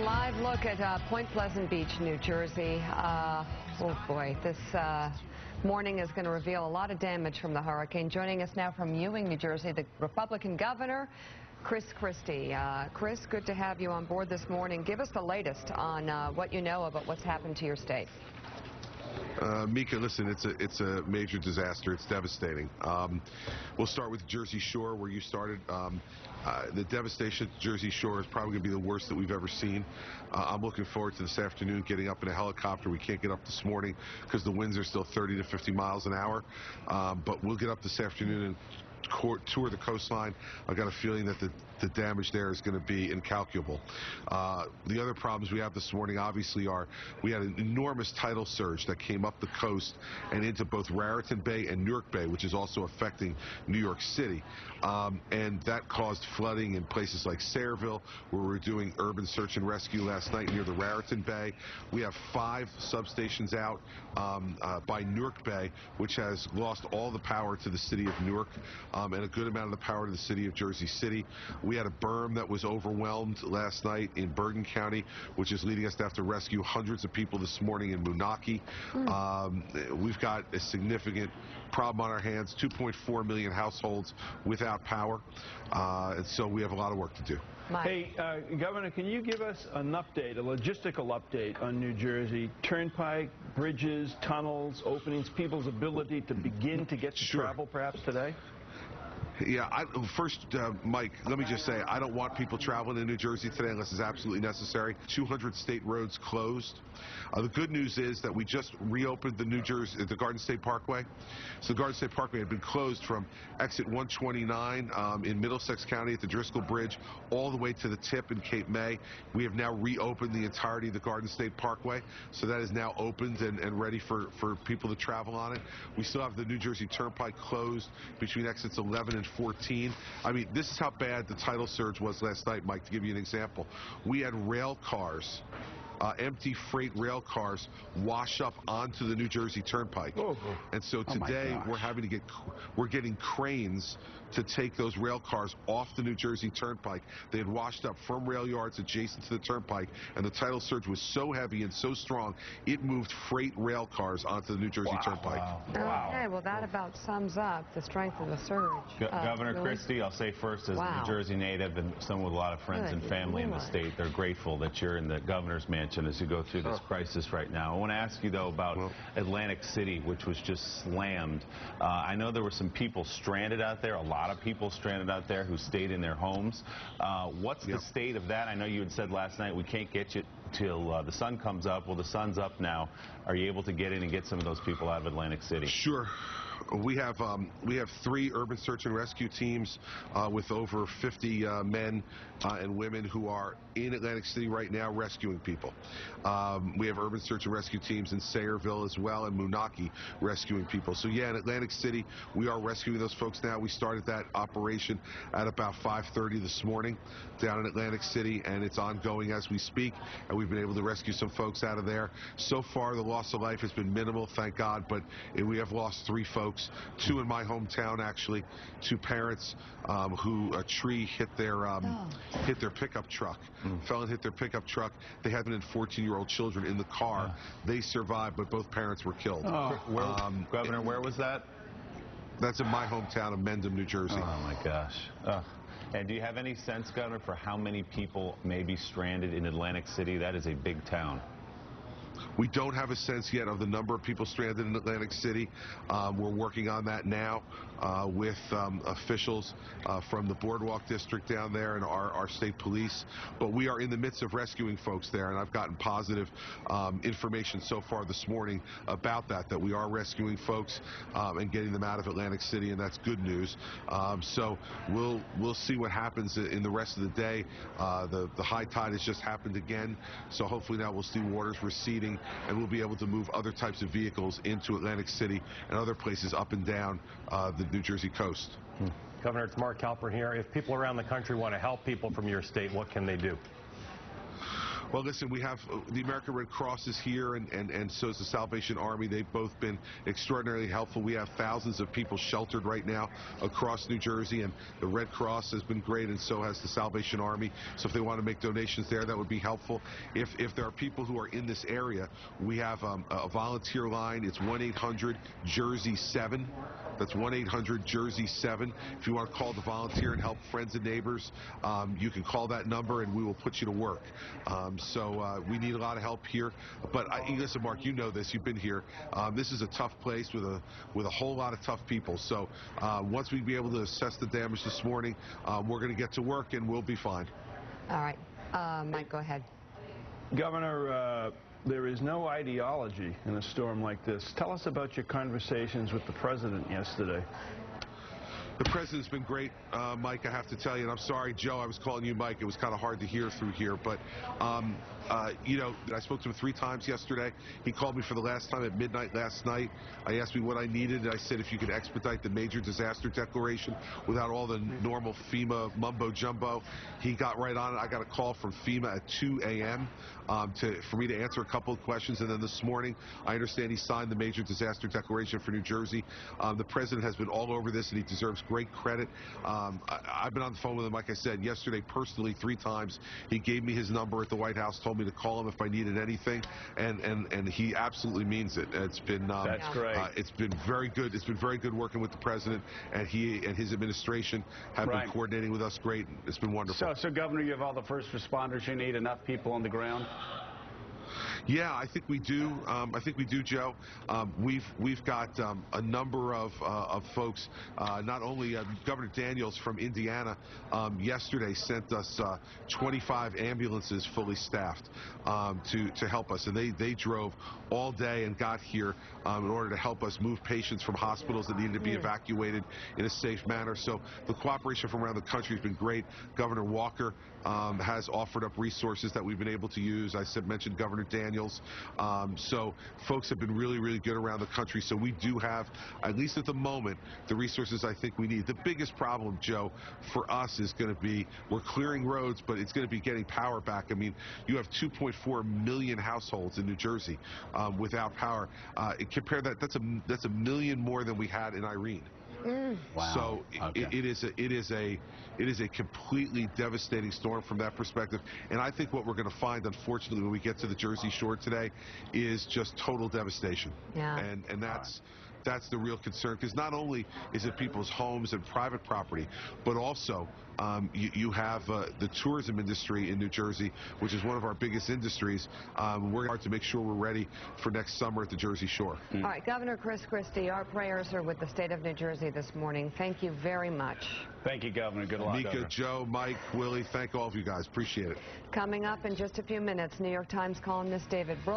live look at Point Pleasant Beach, New Jersey. Oh boy, this morning is going to reveal a lot of damage from the hurricane. Joining us now from Ewing, New Jersey, the Republican governor, Christie. Chris, good to have you on board this morning. Give us the latest on what you know about what's happened to your state. Mika, listen, it's a major disaster. It's devastating. We'll start with Jersey Shore, where you started. The devastation at Jersey Shore is probably going to be the worst that we've ever seen. I'm looking forward to this afternoon getting up in a helicopter. We can't get up this morning because the winds are still 30 to 50 miles an hour. But we'll get up this afternoon and tour the coastline. I've got a feeling that the damage there is going to be incalculable. The other problems we have this morning obviously are we had an enormous tidal surge that came up the coast and into both Raritan Bay and Newark Bay, which is also affecting New York City. And that caused flooding in places like Sayreville, where we were doing urban search and rescue last night near the Raritan Bay. We have 5 substations out by Newark Bay, which has lost all the power to the city of Newark and a good amount of the power to the city of Jersey City. We had a berm that was overwhelmed last night in Bergen County, which is leading us to have to rescue hundreds of people this morning in Moonachie. We've got a significant problem on our hands, 2.4 million households without power, and so we have a lot of work to do. Hey, Governor, can you give us an update, a logistical update on New Jersey? Turnpike, bridges, tunnels, openings, people's ability to begin to get to travel perhaps today? Yeah, first, Mike, let me just say, I don't want people traveling in New Jersey today unless it's absolutely necessary. 200 state roads closed. The good news is that we just reopened the Garden State Parkway. So the Garden State Parkway had been closed from exit 129 in Middlesex County at the Driscoll Bridge all the way to the tip in Cape May. We have now reopened the entirety of the Garden State Parkway, so that is now opened and ready for people to travel on it. We still have the New Jersey Turnpike closed between exits 11 and 14. I mean, this is how bad the tidal surge was last night, Mike, to give you an example. We had rail cars, empty freight rail cars, wash up onto the New Jersey Turnpike. And so today we're getting cranes to take those rail cars off the New Jersey Turnpike. They had washed up from rail yards adjacent to the Turnpike, and the tidal surge was so heavy and so strong, it moved freight rail cars onto the New Jersey Turnpike. Wow. Okay, well, that about sums up the strength of the surge. Governor Christie, I'll say first, as a New Jersey native and someone with a lot of friends and family in the state, they're grateful that you're in the governor's mansion as you go through this crisis right now. I want to ask you, though, about Atlantic City, which was just slammed. I know there were some people stranded out there, a lot of people stranded out there who stayed in their homes. What's the state of that? I know you had said last night we can't get you till the sun comes up. Well, the sun's up now. Are you able to get in and get some of those people out of Atlantic City? Sure. We have 3 urban search and rescue teams with over 50 men and women who are in Atlantic City right now rescuing people. We have urban search and rescue teams in Sayreville as well, and Moonachie rescuing people. So yeah, in Atlantic City, we are rescuing those folks now. We started that operation at about 5:30 this morning down in Atlantic City, and it's ongoing as we speak, and we've been able to rescue some folks out of there. So far, the loss of life has been minimal, thank God, but we have lost 3 folks, 2 in my hometown, actually, 2 parents who a tree hit their pickup truck, fell and hit their pickup truck. They had 14-year-old children in the car. They survived, but both parents were killed. Governor, where was that? That's in my hometown of Mendham, New Jersey. Oh, my gosh. And do you have any sense, Governor, for how many people may be stranded in Atlantic City? That is a big town. We don't have a sense yet of the number of people stranded in Atlantic City. We're working on that now with officials from the Boardwalk District down there and our state police. But we are in the midst of rescuing folks there, and I've gotten positive information so far this morning about that we are rescuing folks and getting them out of Atlantic City, and that's good news. So we'll see what happens in the rest of the day. The high tide has just happened again, so hopefully now we'll see waters receding, and we'll be able to move other types of vehicles into Atlantic City and other places up and down the New Jersey coast. Governor, it's Mark Halpern here. If people around the country want to help people from your state, what can they do? Well, listen, we have the American Red Cross is here, and so is the Salvation Army. They've both been extraordinarily helpful. We have thousands of people sheltered right now across New Jersey, and the Red Cross has been great, and so has the Salvation Army. So if they want to make donations there, that would be helpful. If there are people who are in this area, we have a volunteer line. It's 1-800-JERSEY-7. That's 1-800-JERSEY-7. If you want to call to volunteer and help friends and neighbors, you can call that number, and we will put you to work. So we need a lot of help here. But listen, Mark, you know this. You've been here. This is a tough place with a whole lot of tough people. So once we be able to assess the damage this morning, we're going to get to work, and we'll be fine. All right. Mike, go ahead. Governor, there is no ideology in a storm like this. Tell us about your conversations with the president yesterday. The president's been great, Mike, I have to tell you. And I'm sorry, Joe, I was calling you Mike. It was kind of hard to hear through here. But, you know, I spoke to him 3 times yesterday. He called me for the last time at midnight last night. I asked me what I needed, and I said if you could expedite the major disaster declaration without all the normal FEMA mumbo-jumbo. He got right on it. I got a call from FEMA at 2 a.m. For me to answer a couple of questions. And then this morning, I understand he signed the major disaster declaration for New Jersey. The president has been all over this, and he deserves great credit. I've been on the phone with him, like I said, yesterday personally 3 times. He gave me his number at the White House, told me to call him if I needed anything, and he absolutely means it. It's been that's great. It's been very good. It's been very good working with the president, and he and his administration have been coordinating with us great. It's been wonderful. So, Governor, you have all the first responders you need, enough people on the ground? Yeah, I think we do. I think we do, Joe. We've got a number of folks. Not only Governor Daniels from Indiana yesterday sent us 25 ambulances fully staffed to help us, and they drove all day and got here in order to help us move patients from hospitals that needed to be evacuated in a safe manner. So the cooperation from around the country has been great. Governor Walker has offered up resources that we've been able to use. I mentioned Governor Daniels. So folks have been really, really good around the country. So we do have, at least at the moment, the resources I think we need. The biggest problem, Joe, for us is going to be we're clearing roads, but it's going to be getting power back. I mean, you have 2.4 million households in New Jersey without power. Compare that, that's a million more than we had in Irene. Wow. So it is a completely devastating storm from that perspective. And I think what we're going to find, unfortunately, when we get to the Jersey Shore today, is just total devastation. Yeah. And that's the real concern, because not only is it people's homes and private property, but also you have the tourism industry in New Jersey, which is one of our biggest industries. We're hard to make sure we're ready for next summer at the Jersey Shore. All right, Governor Christie, our prayers are with the state of New Jersey this morning. Thank you very much. Thank you, Governor. Good luck. Mika, Joe, Mike, Willie, thank all of you guys. Appreciate it. Coming up in just a few minutes, New York Times columnist David Brooks.